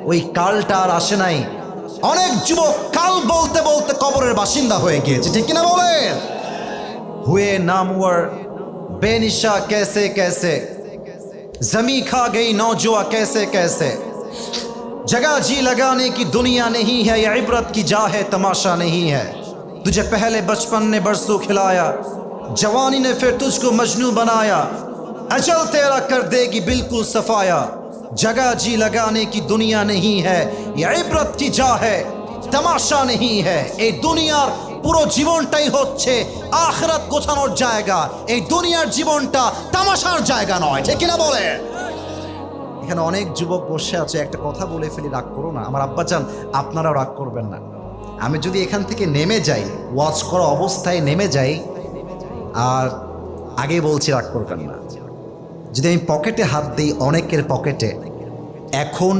ওই কালটা আর আসে নাই। অনেক যুবক কাল বলতে বলতে কবরের বাসিন্দা হয়ে গিয়েছে, ঠিক কিনা বলেন? हुए नामवर बेनिशा कैसे कैसे, जमी खा गई नौजुआ कैसे कैसे, जगह जी लगाने की दुनिया नहीं है, ये इबरत की जा है तमाशा नहीं है। तुझे पहले बचपन ने बरसों खिलाया, जवानी ने फिर तुझको मजनू बनाया, अजल तेरा कर देगी बिल्कुल सफाया। जगह जी लगाने की दुनिया नहीं है, ये इबरत की जा है तमाशा नहीं है। এই দুনিয়ার পুরো জীবনটাই হচ্ছে আখিরাত গোছানোর জায়গা, এই দুনিয়ার জীবনটা তামাশার জায়গা নয়, ঠিক কিনা বলে? এখানে অনেক যুবক বসে আছে, একটা কথা বলে ফেলি, রাগ করো না আমার আব্বাজান, আপনারাও রাগ করবেন না। আমি যদি এখান থেকে নেমে যাই, ওয়াচ করা অবস্থায় নেমে যাই, আর আগে বলছি রাগ করবেন না, যদি আমি পকেটে হাত দিই অনেকের পকেটে, এখন